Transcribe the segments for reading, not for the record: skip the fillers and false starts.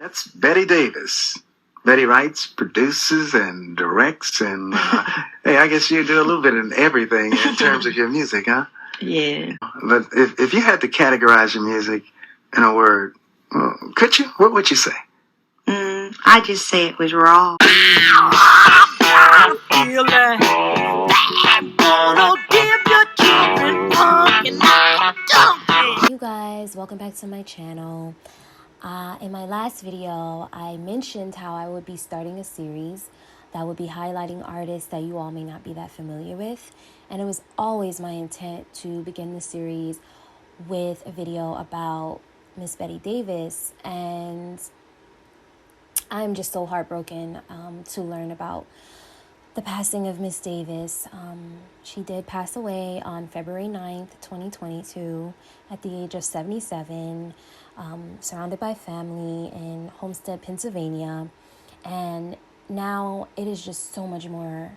That's Betty Davis. Betty writes, produces, and directs, and hey, I guess you do a little bit of everything in terms of your music, huh? Yeah. But if you had to categorize your music in a word, could you? What would you say? I just say it was raw. You guys, welcome back to my channel. In my last video, I mentioned how I would be starting a series that would be highlighting artists that you all may not be that familiar with. And it was always my intent to begin the series with a video about Miss Betty Davis. And I'm just so heartbroken to learn about the passing of Miss Davis. She did pass away on February 9th, 2022 at the age of 77, surrounded by family in Homestead, Pennsylvania. And now it is just so much more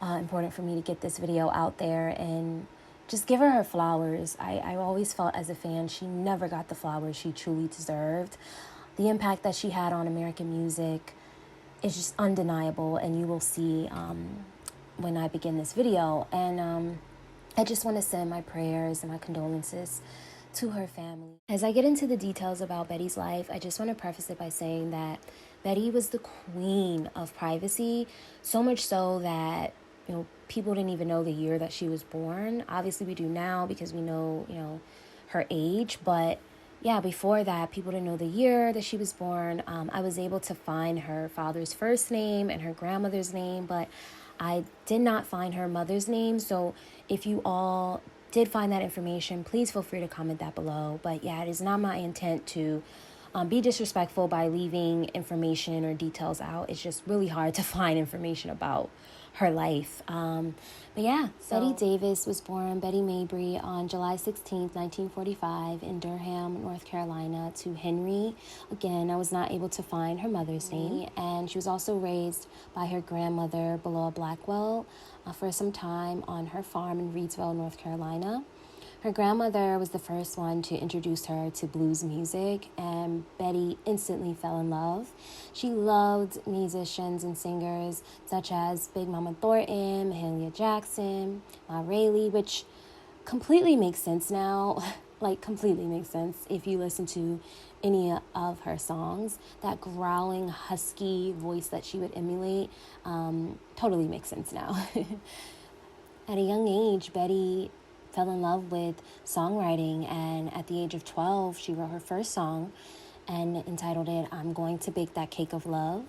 important for me to get this video out there and just give her flowers. I always felt as a fan she never got the flowers she truly deserved. The impact that she had on American music is just undeniable, and you will see when I begin this video. And I just want to send my prayers and my condolences to her family. As I get into the details about Betty's life, I just want to preface it by saying that Betty was the queen of privacy, so much so that people didn't even know the year that she was born. Obviously we do now because we know her age, but yeah, before that, people didn't know the year that she was born. I was able to find her father's first name and her grandmother's name, but I did not find her mother's name. So if you all did find that information, please feel free to comment that below. But yeah, it is not my intent to be disrespectful by leaving information or details out. It's just really hard to find information about her life. But yeah, Betty Davis was born Betty Mabry on July 16th, 1945 in Durham, North Carolina to Henry. Again, I was not able to find her mother's name. And she was also raised by her grandmother, Beloa Blackwell, for some time on her farm in Reidsville, North Carolina. Her grandmother was the first one to introduce her to blues music, and Betty instantly fell in love. She loved musicians and singers such as Big Mama Thornton, Mahalia Jackson, Ma Rainey, which completely makes sense now. Like, completely makes sense if you listen to any of her songs. That growling, husky voice that she would emulate totally makes sense now. At a young age, Betty fell in love with songwriting, and at the age of 12 she wrote her first song and entitled it I'm Going to Bake That Cake of Love,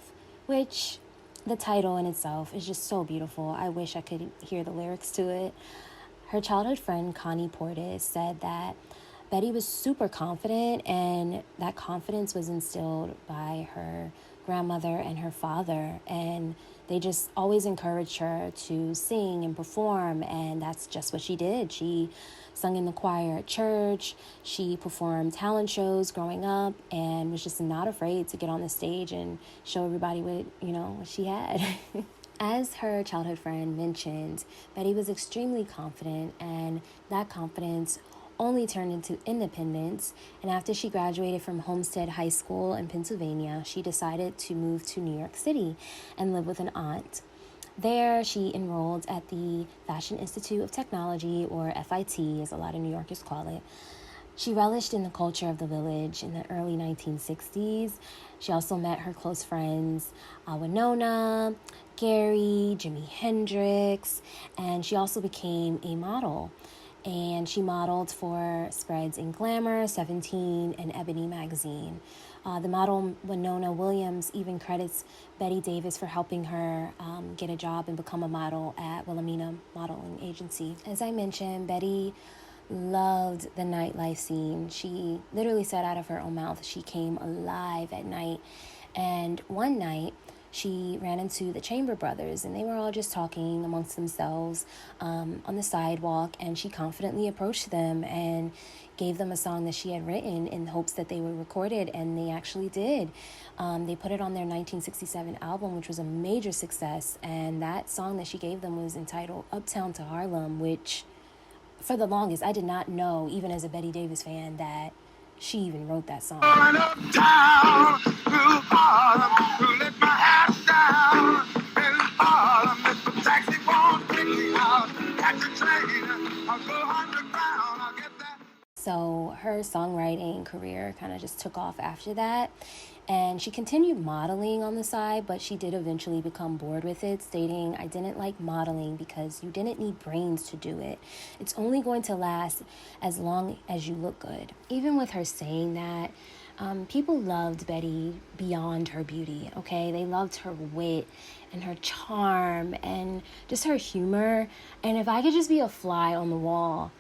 which the title in itself is just so beautiful. I wish I could hear the lyrics to it. Her childhood friend Connie Portis said that Betty was super confident, and that confidence was instilled by her grandmother and her father, and they just always encouraged her to sing and perform, and that's just what she did. She sung in the choir at church, she performed talent shows growing up, and was just not afraid to get on the stage and show everybody what she had. As her childhood friend mentioned, Betty was extremely confident, and that confidence only turned into independence. And after she graduated from Homestead High School in Pennsylvania, she decided to move to New York City and live with an aunt. There, she enrolled at the Fashion Institute of Technology, or FIT, as a lot of New Yorkers call it. She relished in the culture of the village in the early 1960s. She also met her close friends, Winona, Gary, Jimi Hendrix, and she also became a model. And she modeled for spreads in Glamour, 17, and Ebony magazine. The model Winona Williams even credits Betty Davis for helping her get a job and become a model at Wilhelmina Modeling Agency. As I mentioned, Betty loved the nightlife scene. She literally said out of her own mouth she came alive at night. And one night, she ran into the Chamber Brothers, and they were all just talking amongst themselves on the sidewalk, and she confidently approached them and gave them a song that she had written in hopes that they would record it, and they actually did. They put it on their 1967 album, which was a major success, and that song that she gave them was entitled Uptown to Harlem, which for the longest I did not know, even as a Betty Davis fan, that she even wrote that song. So her songwriting career kind of just took off after that. And she continued modeling on the side, but she did eventually become bored with it, stating, "I didn't like modeling because you didn't need brains to do it. It's only going to last as long as you look good." Even with her saying that, people loved Betty beyond her beauty, okay? They loved her wit and her charm and just her humor. And if I could just be a fly on the wall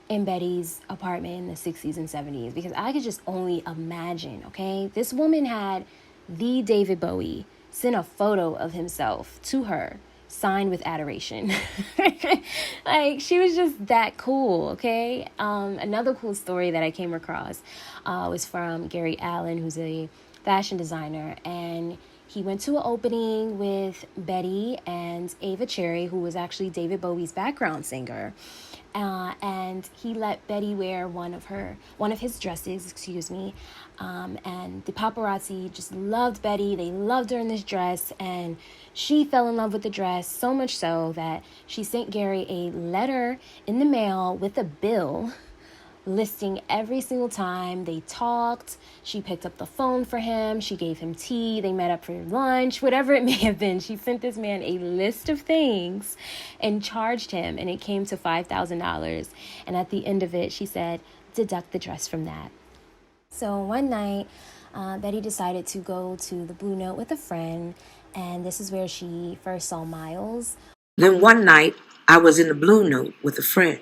in Betty's apartment in the 60s and 70s, because I could just only imagine, okay? This woman had the David Bowie send a photo of himself to her, signed with adoration. Like, she was just that cool, okay? Another cool story that I came across was from Gary Allen, who's a fashion designer, and he went to an opening with Betty and Ava Cherry, who was actually David Bowie's background singer. And he let Betty wear one of his dresses, and the paparazzi just loved Betty. They loved her in this dress, and she fell in love with the dress, so much so that she sent Gary a letter in the mail with a bill listing every single time they talked. She picked up the phone for him. She gave him tea. They met up for lunch, whatever it may have been. She sent this man a list of things and charged him, and it came to $5,000. And at the end of it, she said, "Deduct the dress from that." So one night, Betty decided to go to the Blue Note with a friend, and this is where she first saw Miles. Then one night, I was in the Blue Note with a friend.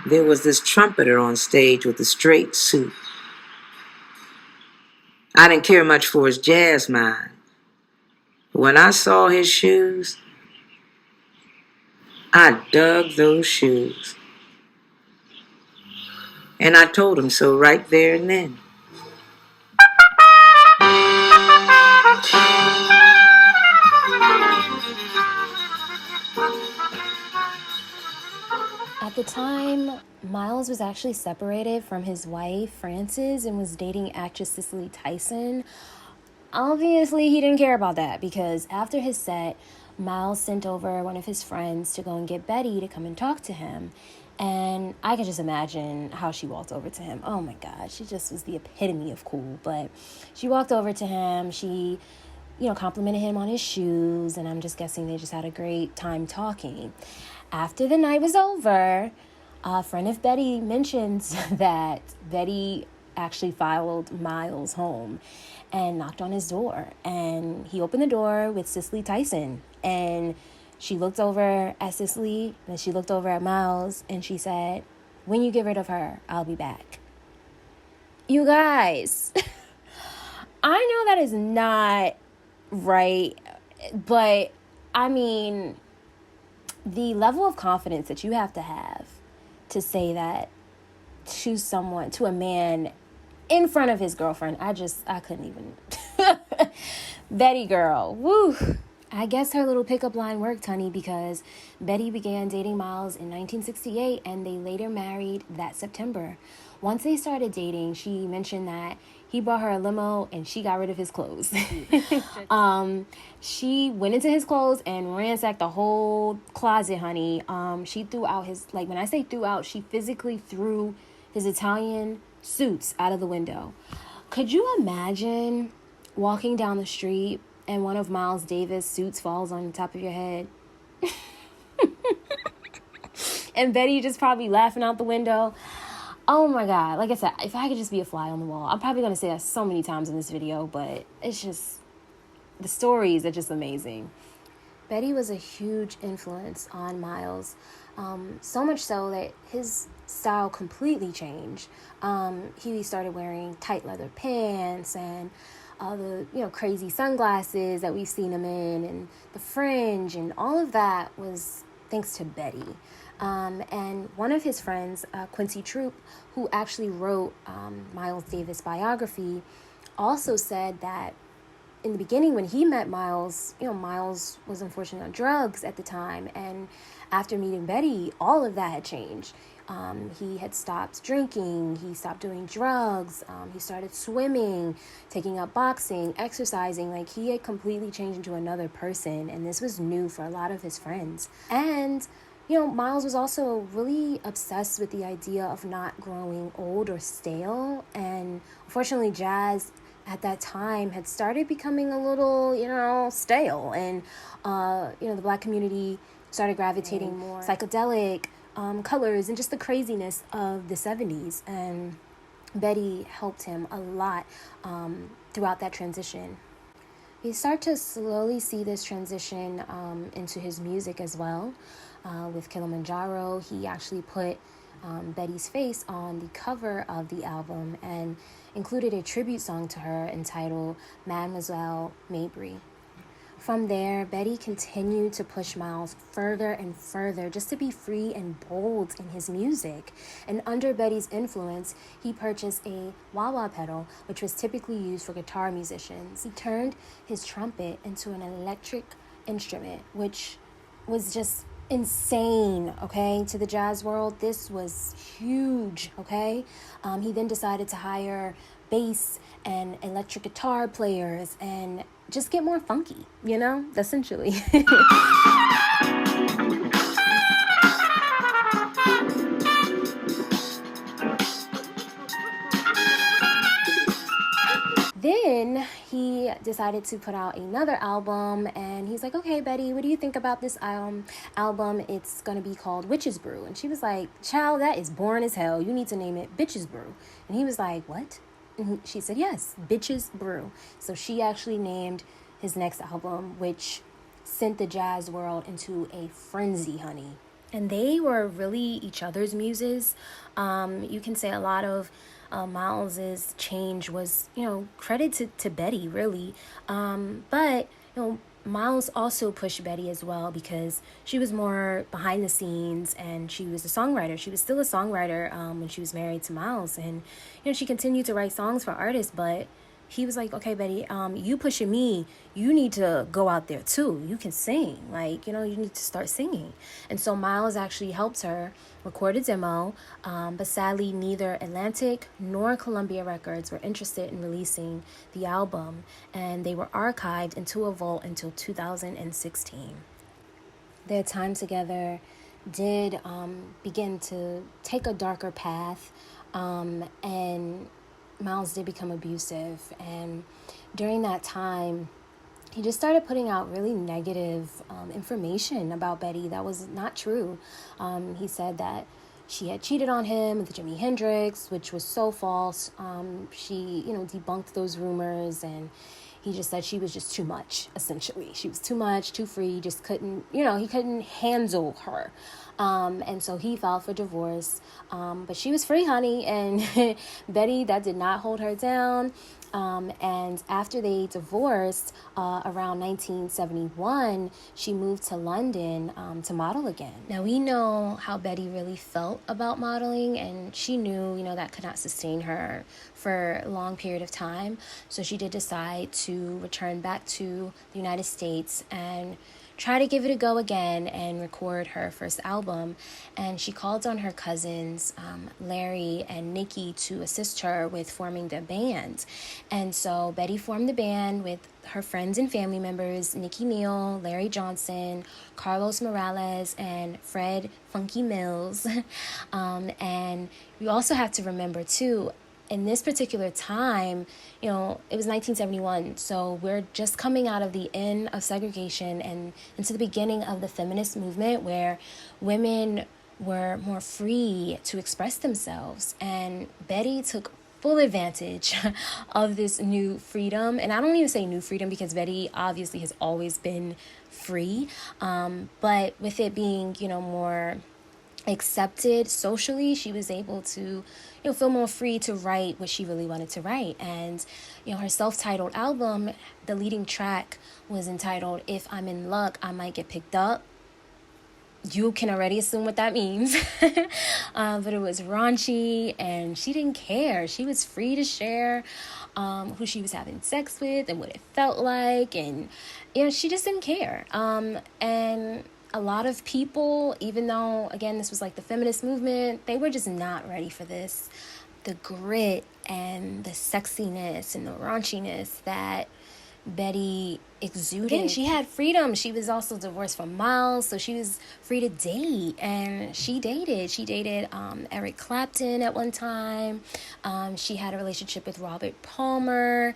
There was this trumpeter on stage with a straight suit. I didn't care much for his jazz mind. But when I saw his shoes, I dug those shoes. And I told him so right there and then. At the time, Miles was actually separated from his wife, Frances, and was dating actress Cicely Tyson. Obviously, he didn't care about that, because after his set, Miles sent over one of his friends to go and get Betty to come and talk to him. And I could just imagine how she walked over to him. Oh my God, she just was the epitome of cool. But she walked over to him. She, complimented him on his shoes. And I'm just guessing they just had a great time talking. After the night was over, a friend of Betty mentions that Betty actually followed Miles home and knocked on his door. And he opened the door with Cicely Tyson. And she looked over at Cicely, and she looked over at Miles, and she said, "When you get rid of her, I'll be back." You guys, I know that is not right, but I mean, the level of confidence that you have to say that to a man in front of his girlfriend, I couldn't even. Betty girl, woo. I guess her little pickup line worked, honey, because Betty began dating Miles in 1968, and they later married that September. Once they started dating, she mentioned that he bought her a limo and she got rid of his clothes. She went into his clothes and ransacked the whole closet, honey. She threw out when I say threw out, she physically threw his Italian suits out of the window. Could you imagine walking down the street and one of Miles Davis' suits falls on the top of your head? And Betty just probably laughing out the window. Oh my God. Like I said, if I could just be a fly on the wall, I'm probably going to say that so many times in this video, but it's just, the stories are just amazing. Betty was a huge influence on Miles, so much so that his style completely changed. He started wearing tight leather pants and all the crazy sunglasses that we've seen him in, and the fringe, and all of that was thanks to Betty. And one of his friends, Quincy Troop, who actually wrote Miles Davis' biography, also said that in the beginning, when he met Miles, Miles was unfortunately on drugs at the time. And after meeting Betty, all of that had changed. He had stopped drinking, he stopped doing drugs, he started swimming, taking up boxing, exercising. Like, he had completely changed into another person, and this was new for a lot of his friends. And Miles was also really obsessed with the idea of not growing old or stale. And unfortunately, jazz at that time had started becoming a little, stale. And, the Black community started gravitating more psychedelic colors and just the craziness of the 70s. And Betty helped him a lot throughout that transition. We start to slowly see this transition into his music as well. With Kilimanjaro, he actually put Betty's face on the cover of the album and included a tribute song to her entitled Mademoiselle Mabry. From there, Betty continued to push Miles further and further just to be free and bold in his music. And under Betty's influence, he purchased a wah-wah pedal, which was typically used for guitar musicians. He turned his trumpet into an electric instrument, which was just insane, okay, to the jazz world. This was huge, okay? He then decided to hire bass and electric guitar players and just get more funky, essentially. Then he decided to put out another album, and he's like, okay, Betty, what do you think about this album? It's going to be called Witch's Brew. And she was like, child, that is boring as hell. You need to name it Bitch's Brew. And he was like, what? And she said, yes, Bitch's Brew. So she actually named his next album, which sent the jazz world into a frenzy, honey. And they were really each other's muses. You can say a lot of Miles's change was, credit to Betty, really. But Miles also pushed Betty as well because she was more behind the scenes and she was a songwriter. She was still a songwriter when she was married to Miles. And, she continued to write songs for artists, but he was like, okay, Betty, you pushing me, you need to go out there too. You can sing, you need to start singing. And so Miles actually helped her record a demo, but sadly neither Atlantic nor Columbia Records were interested in releasing the album, and they were archived into a vault until 2016. Their time together did begin to take a darker path, and Miles did become abusive, and during that time he just started putting out really negative information about Betty that was not true. He said that she had cheated on him with Jimi Hendrix, which was so false. She debunked those rumors, and he just said she was just too much, essentially. She was too much, too free, just couldn't, he couldn't handle her. And so he filed for divorce. But she was free, honey. And Betty, that did not hold her down. And after they divorced, around 1971, she moved to London to model again. Now, we know how Betty really felt about modeling, and she knew, that could not sustain her for a long period of time. So she did decide to return back to the United States and try to give it a go again and record her first album. And she called on her cousins, Larry and Nikki, to assist her with forming the band. And so Betty formed the band with her friends and family members, Nikki Neal, Larry Johnson, Carlos Morales, and Fred Funky Mills. And you also have to remember, too, in this particular time, it was 1971, so we're just coming out of the end of segregation and into the beginning of the feminist movement, where women were more free to express themselves. And Betty took full advantage of this new freedom. And I don't even say new freedom because Betty obviously has always been free, but with it being, more accepted socially, she was able to feel more free to write what she really wanted to write. And her self-titled album, the leading track was entitled If I'm in Luck, I Might Get Picked Up. You can already assume what that means. But it was raunchy, and she didn't care. She was free to share who she was having sex with and what it felt like, and she just didn't care. And a lot of people, even though, again, this was like the feminist movement, they were just not ready for this. The grit and the sexiness and the raunchiness that Betty exuded. Again, she had freedom. She was also divorced from Miles, so she was free to date, and she dated. She dated Eric Clapton at one time. She had a relationship with Robert Palmer.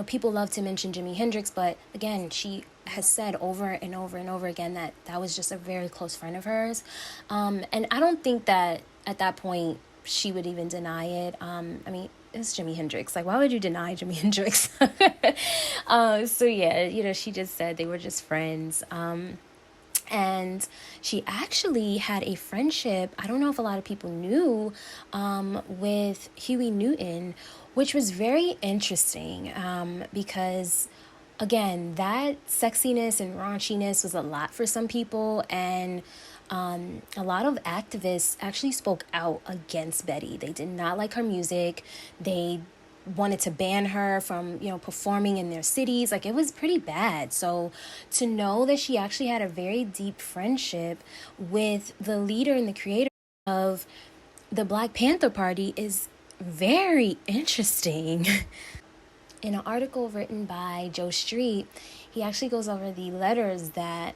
People love to mention Jimi Hendrix, but again, she has said over and over and over again that that was just a very close friend of hers. And I don't think that at that point she would even deny it. It's Jimi Hendrix. Like, why would you deny Jimi Hendrix? She just said they were just friends. And she actually had a friendship, I don't know if a lot of people knew, with Huey Newton, which was very interesting because, again, that sexiness and raunchiness was a lot for some people, and a lot of activists actually spoke out against Betty. They did not like her music. They wanted to ban her from, performing in their cities. Like, it was pretty bad. So to know that she actually had a very deep friendship with the leader and the creator of the Black Panther Party is very interesting. In an article written by Joe Street, he actually goes over the letters that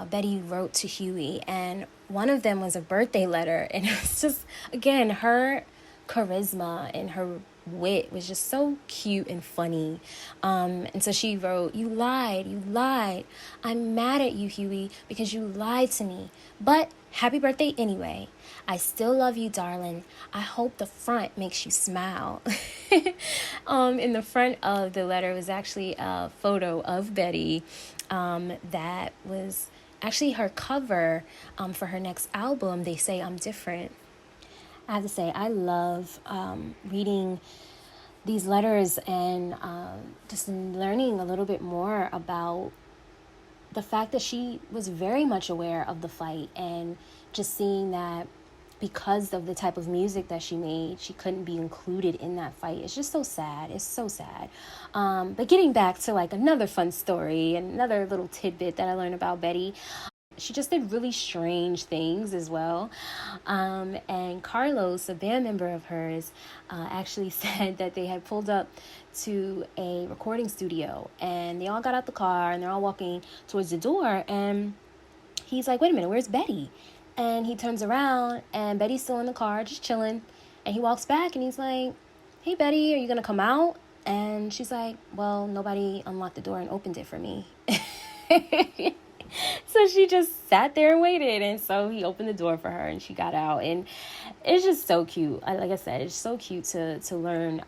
Betty wrote to Huey, and one of them was a birthday letter, and it was just, again, her charisma and her wit was just so cute and funny. And so she wrote, you lied. I'm mad at you, Huey, because you lied to me, but happy birthday anyway. I still love you, darling. I hope the front makes you smile. In the front of the letter was actually a photo of Betty that was actually her cover for her next album, They Say I'm Different. I have to say, I love reading these letters and just learning a little bit more about the fact that she was very much aware of the fight, and just seeing that because of the type of music that she made, she couldn't be included in that fight. It's just so sad. It's so sad. But getting back to like another fun story, another little tidbit that I learned about Betty, she just did really strange things as well. And Carlos, a band member of hers, actually said that they had pulled up to a recording studio, and they all got out the car and they're all walking towards the door, and he's like, wait a minute, where's Betty? And he turns around and Betty's still in the car, just chilling. And he walks back and he's like, hey, Betty, are you going to come out? And she's like, well, nobody unlocked the door and opened it for me. So she just sat there and waited. And so he opened the door for her and she got out. And it's just so cute. Like I said, it's so cute to learn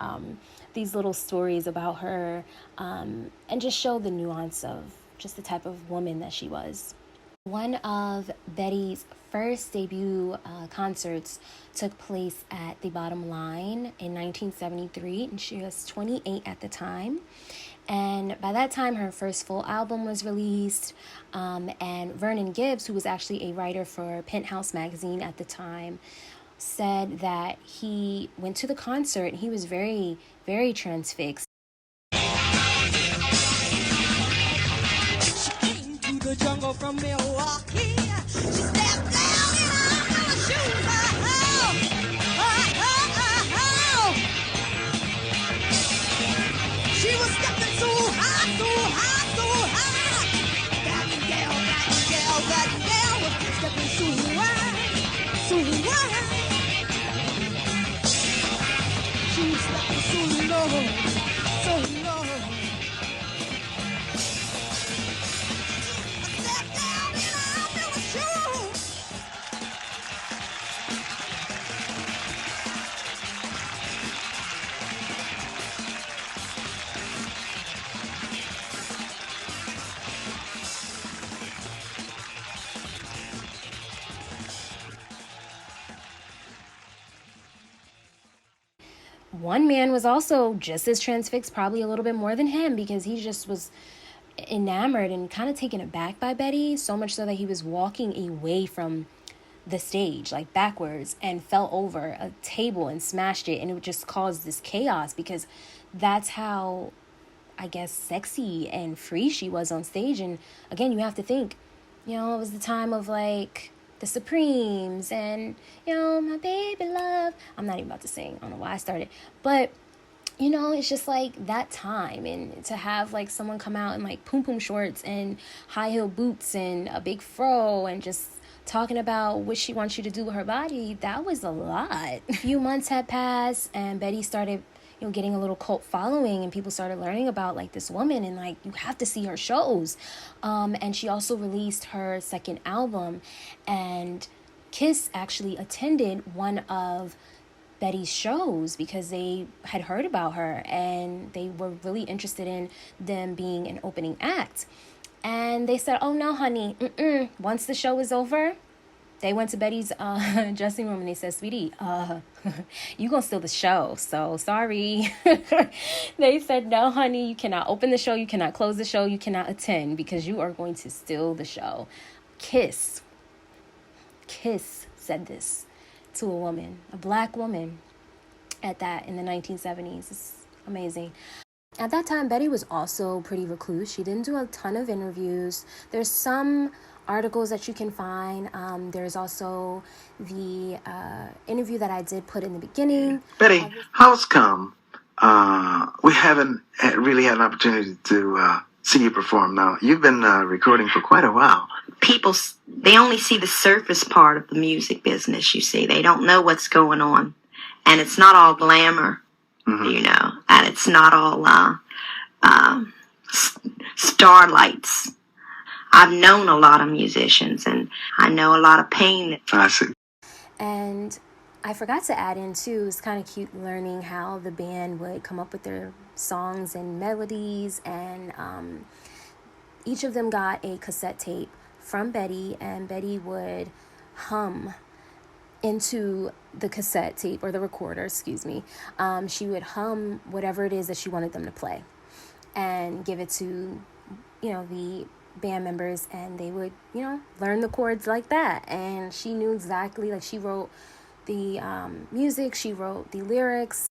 these little stories about her and just show the nuance of just the type of woman that she was. One of Betty's first debut concerts took place at the Bottom Line in 1973, and she was 28 at the time. And by that time, her first full album was released, and Vernon Gibbs, who was actually a writer for Penthouse magazine at the time, said that he went to the concert and he was very, very transfixed. The jungle from Milwaukee. She stepped down in her shoes. She was stepping so high, so high, so high. That gal was stepping so wide, so wide. She was stepping so low, so low. One man was also just as transfixed, probably a little bit more than him, because he just was enamored and kind of taken aback by Betty, so much so that he was walking away from the stage, like backwards, and fell over a table and smashed it. And it would just cause this chaos because that's how, I guess, sexy and free she was on stage. And again, you have to think, it was the time of like the Supremes and, my baby love. I'm not even about to sing. I don't know why I started. But, it's just like that time. And to have like someone come out in like poom poom shorts and high heel boots and a big fro and just talking about what she wants you to do with her body, that was a lot. A few months had passed and Betty started getting a little cult following, and people started learning about like this woman, and like you have to see her shows. And she also released her second album, and Kiss actually attended one of Betty's shows because they had heard about her and they were really interested in them being an opening act. And they said, "Oh no, honey, once the show is over," they went to Betty's dressing room and they said, "Sweetie, you gonna steal the show, so sorry." They said, "No, honey, you cannot open the show, you cannot close the show, you cannot attend because you are going to steal the show." Kiss said this to a woman, a black woman at that, in the 1970s. It's amazing. At that time, Betty was also pretty recluse. She didn't do a ton of interviews. There's some articles that you can find. There's also the interview that I did put in the beginning. Betty, how's come we haven't really had an opportunity to see you perform now? You've been recording for quite a while. People, they only see the surface part of the music business, you see. They don't know what's going on. And it's not all glamour, and it's not all starlights. I've known a lot of musicians, and I know a lot of pain. I see. And I forgot to add in, too, it's kind of cute learning how the band would come up with their songs and melodies. And each of them got a cassette tape from Betty, and Betty would hum into the cassette tape, or the recorder, excuse me. She would hum whatever it is that she wanted them to play and give it to, the band members, and they would, learn the chords like that. And she knew exactly, like, she wrote the music, she wrote the lyrics.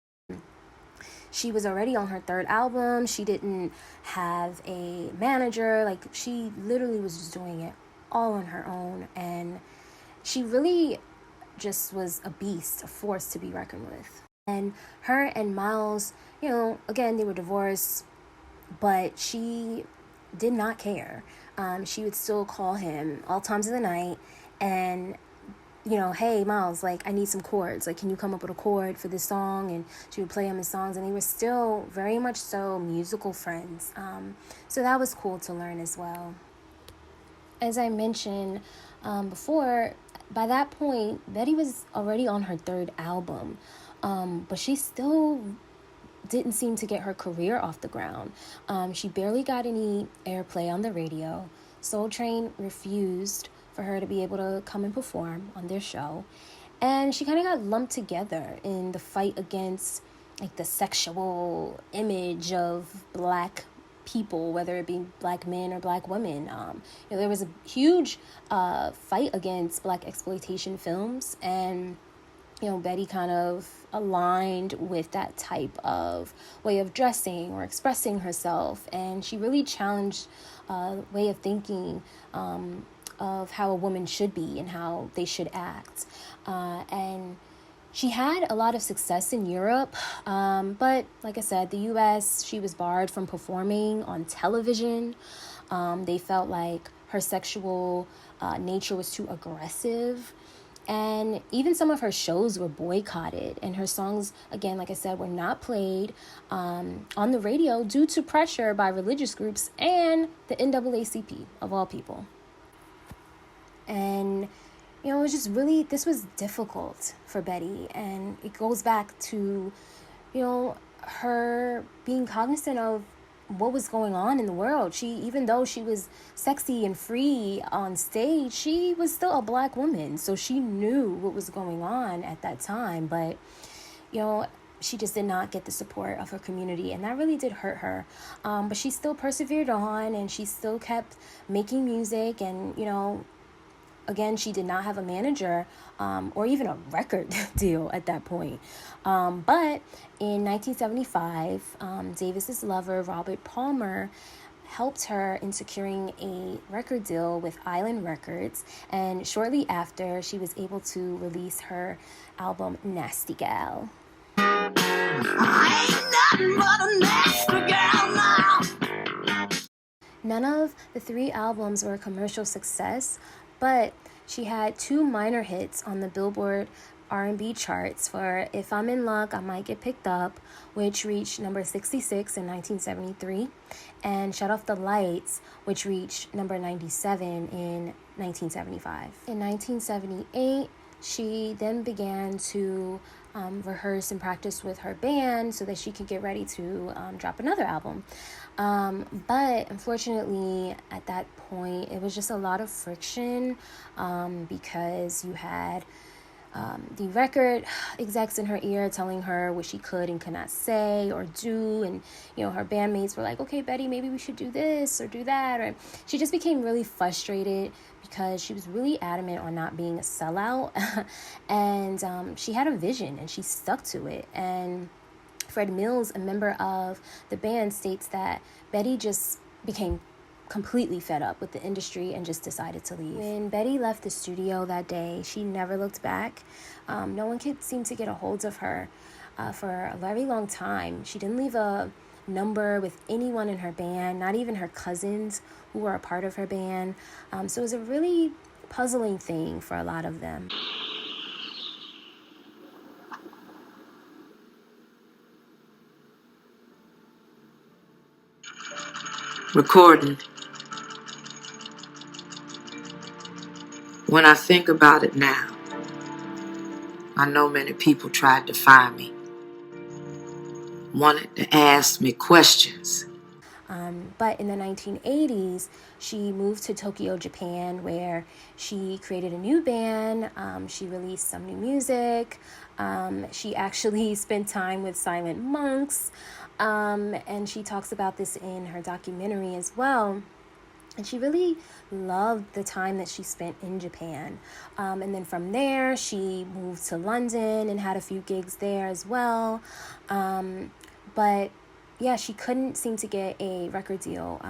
She was already on her third album. She didn't have a manager. Like, she literally was just doing it all on her own. And she really just was a beast, a force to be reckoned with. And her and Miles, again, they were divorced, but she did not care. She would still call him all times of the night and, "Hey, Miles, like, I need some chords. Like, can you come up with a chord for this song?" And she would play him his songs, and they were still very much so musical friends. So that was cool to learn as well. As I mentioned before, by that point, Betty was already on her third album, but she still didn't seem to get her career off the ground. She barely got any airplay on the radio. Soul Train refused for her to be able to come and perform on their show, and she kind of got lumped together in the fight against like the sexual image of black people, whether it be black men or black women. There was a huge fight against black exploitation films, and Betty kind of aligned with that type of way of dressing or expressing herself, and she really challenged way of thinking of how a woman should be and how they should act. And she had a lot of success in Europe, but like I said, the U.S., she was barred from performing on television. They felt like her sexual nature was too aggressive. And even some of her shows were boycotted. And her songs, again, like I said, were not played on the radio due to pressure by religious groups and the NAACP, of all people. And it was just really, this was difficult for Betty. And it goes back to, her being cognizant of what was going on in the world. Even though she was sexy and free on stage, she was still a black woman. So she knew what was going on at that time. But, she just did not get the support of her community, and that really did hurt her. But she still persevered on, and she still kept making music. And again, she did not have a manager or even a record deal at that point. But in 1975, Davis's lover, Robert Palmer, helped her in securing a record deal with Island Records, and shortly after, she was able to release her album Nasty Gal. None of the 3 albums were a commercial success, but she had 2 minor hits on the Billboard R&B charts for If I'm in Luck, I Might Get Picked Up, which reached number 66 in 1973, and Shut Off the Lights, which reached number 97 in 1975. In 1978, she then began to rehearse and practice with her band so that she could get ready to drop another album. But unfortunately, at that point, it was just a lot of friction because you had the record execs in her ear telling her what she could and could not say or do, and her bandmates were like, okay, Betty, maybe we should do this or do that, or she just became really frustrated because she was really adamant on not being a sellout. And she had a vision and she stuck to it. And Fred Mills, a member of the band, states that Betty just became completely fed up with the industry and just decided to leave. When Betty left the studio that day, she never looked back. No one could seem to get a hold of her for a very long time. She didn't leave a number with anyone in her band, not even her cousins who were a part of her band. So it was a really puzzling thing for a lot of them. Recording. When I think about it now, I know many people tried to find me, wanted to ask me questions. But in the 1980s, she moved to Tokyo, Japan, where she created a new band. She released some new music. She actually spent time with silent monks. And she talks about this in her documentary as well. And she really loved the time that she spent in Japan. And then from there, she moved to London and had a few gigs there as well. But yeah, she couldn't seem to get a record deal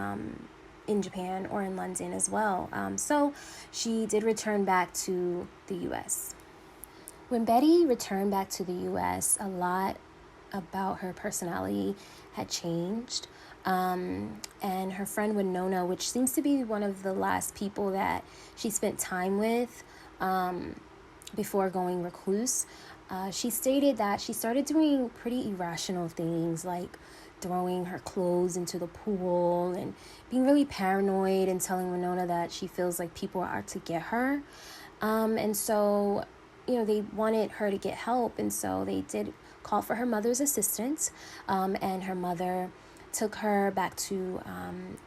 in Japan or in London as well. So she did return back to the U.S. When Betty returned back to the U.S., a lot about her personality had changed. And her friend Winona, which seems to be one of the last people that she spent time with before going recluse, she stated that she started doing pretty irrational things like throwing her clothes into the pool and being really paranoid and telling Winona that she feels like people are out to get her. And so, they wanted her to get help. And so they did call for her mother's assistance. And her mother took her back to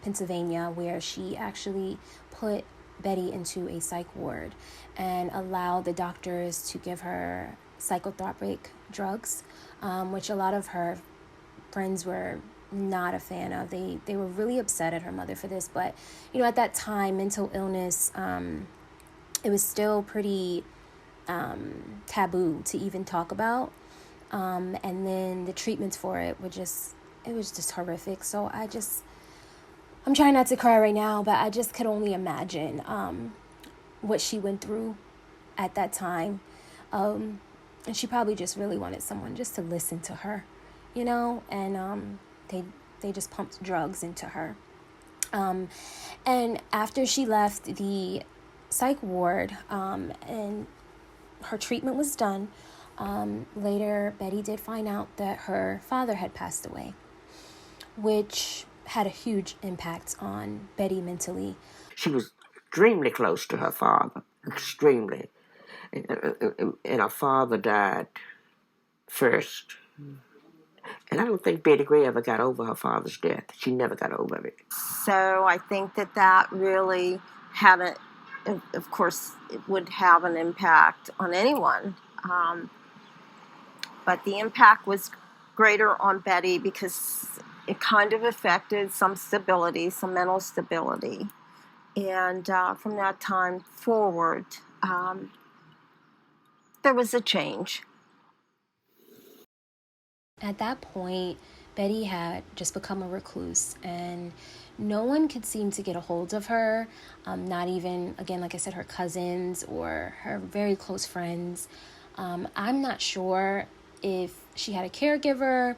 Pennsylvania, where she actually put Betty into a psych ward and allowed the doctors to give her psychotropic drugs, which a lot of her friends were not a fan of. They were really upset at her mother for this. But, at that time, mental illness, it was still pretty taboo to even talk about. And then the treatments for it were it was just horrific. So I'm trying not to cry right now, but I just could only imagine what she went through at that time. And she probably just really wanted someone just to listen to her, and they just pumped drugs into her. And after she left the psych ward and her treatment was done, later Betty did find out that her father had passed away, which had a huge impact on Betty mentally. She was extremely close to her father, extremely. And her father died first. And I don't think Betty Gray ever got over her father's death. She never got over it. So I think that really had of course, it would have an impact on anyone. But the impact was greater on Betty because it kind of affected some stability, some mental stability. And from that time forward, there was a change. At that point, Betty had just become a recluse, and no one could seem to get a hold of her, not even, again, like I said, her cousins or her very close friends. I'm not sure if she had a caregiver,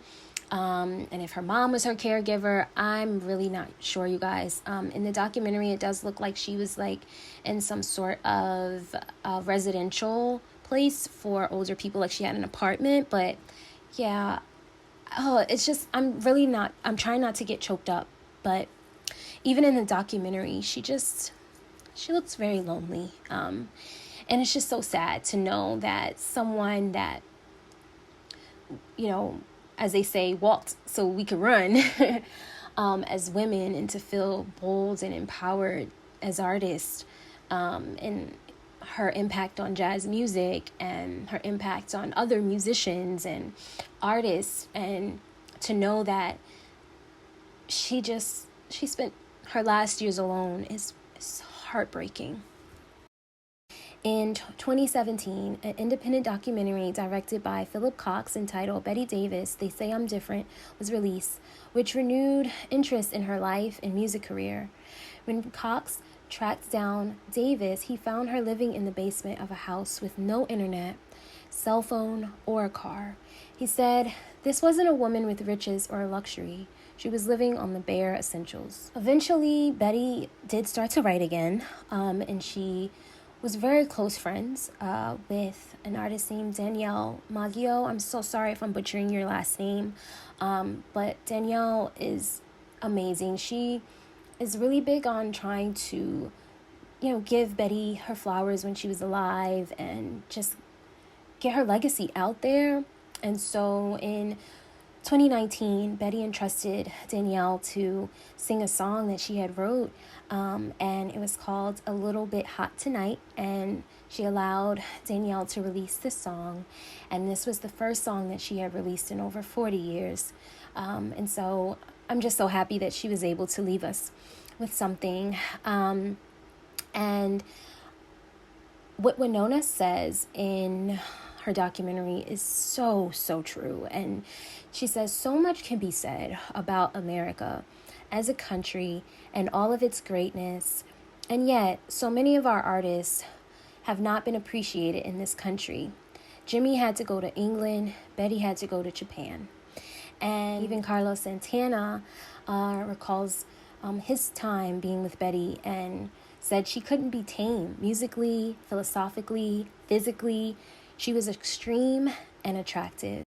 and if her mom was her caregiver. I'm really not sure, you guys. In the documentary, it does look like she was like in some sort of residential place for older people, like she had an apartment. But yeah, it's just, I'm trying not to get choked up, but even in the documentary, she looks very lonely. And it's just so sad to know that someone that, you know, as they say, walked so we could run, as women, and to feel bold and empowered as artists, and her impact on jazz music and her impact on other musicians and artists, and to know that she spent her last years alone is heartbreaking. In 2017, an independent documentary directed by Philip Cox entitled Betty Davis, They Say I'm Different, was released, which renewed interest in her life and music career. When Cox tracked down Davis, he found her living in the basement of a house with no internet, cell phone, or a car. He said, "This wasn't a woman with riches or luxury. She was living on the bare essentials." Eventually, Betty did start to write again, and she was very close friends with an artist named Danielle Maggio. I'm so sorry if I'm butchering your last name, but Danielle is amazing. She is really big on trying to, give Betty her flowers when she was alive and just get her legacy out there. And so in 2019, Betty entrusted Danielle to sing a song that she had wrote, and it was called A Little Bit Hot Tonight, and she allowed Danielle to release this song, and this was the first song that she had released in over 40 years, and so I'm just so happy that she was able to leave us with something, and what Winona says in her documentary is so true. And she says, so much can be said about America as a country and all of its greatness. And yet, so many of our artists have not been appreciated in this country. Jimmy had to go to England. Betty had to go to Japan. And even Carlos Santana recalls his time being with Betty and said she couldn't be tamed musically, philosophically, physically. She was extreme and attractive.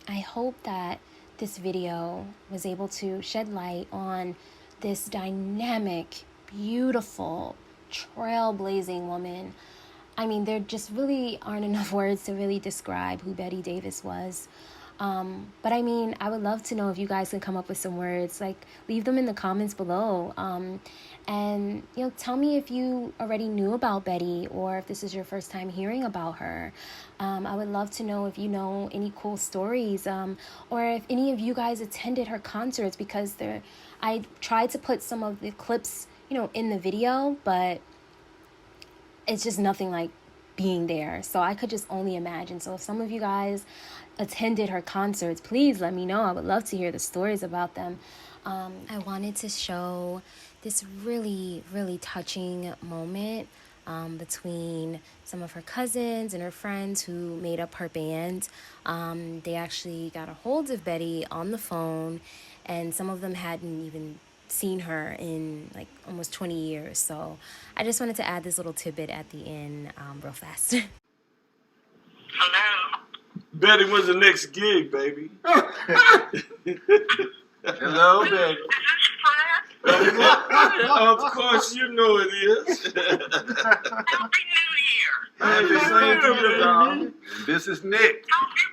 I hope that this video was able to shed light on this dynamic, beautiful, trailblazing woman. I mean, there just really aren't enough words to really describe who Betty Davis was. But I mean, I would love to know if you guys can come up with some words, like leave them in the comments below. And, tell me if you already knew about Betty or if this is your first time hearing about her. I would love to know if you know any cool stories, or if any of you guys attended her concerts, because I tried to put some of the clips, in the video, but it's just nothing like being there. So I could just only imagine. So if some of you guys attended her concerts, please let me know. I would love to hear the stories about them. I wanted to show this really touching moment between some of her cousins and her friends who made up her band. They actually got a hold of Betty on the phone, and some of them hadn't even seen her in like almost 20 years. So I just wanted to add this little tidbit at the end real fast. Hello. Betty, when's the next gig, baby? Hello, Betty. Is this Fred? Of course, you know it is. Happy New Year. Happy same to you, dog. This is Nick. How have you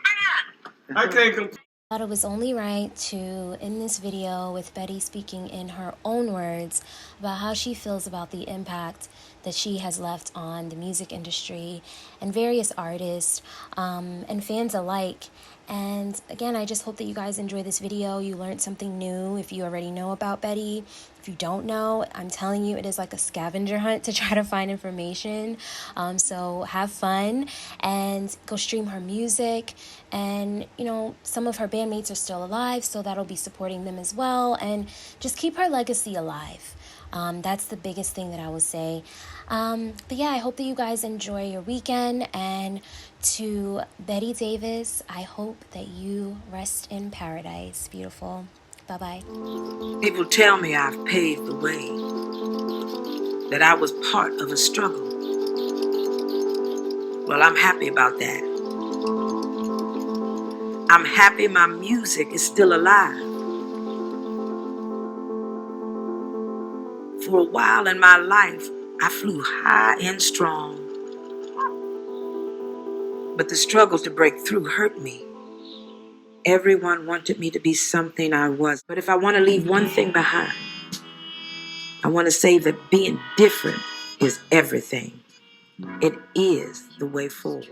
been? I can't complain. I thought it was only right to end this video with Betty speaking in her own words about how she feels about the impact that she has left on the music industry and various artists and fans alike. And again, I just hope that you guys enjoy this video. You learned something new if you already know about Betty. If you don't know, I'm telling you, it is like a scavenger hunt to try to find information. So have fun and go stream her music. And, you know, some of her bandmates are still alive, so that'll be supporting them as well. And just keep her legacy alive. That's the biggest thing that I would say. But yeah, I hope that you guys enjoy your weekend. And to Betty Davis, I hope that you rest in paradise. Beautiful. Bye-bye. People tell me I've paved the way, that I was part of a struggle. Well, I'm happy about that. I'm happy my music is still alive. For a while in my life, I flew high and strong. But the struggle to break through hurt me. Everyone wanted me to be something I was. But if I want to leave one thing behind, I want to say that being different is everything. It is the way forward.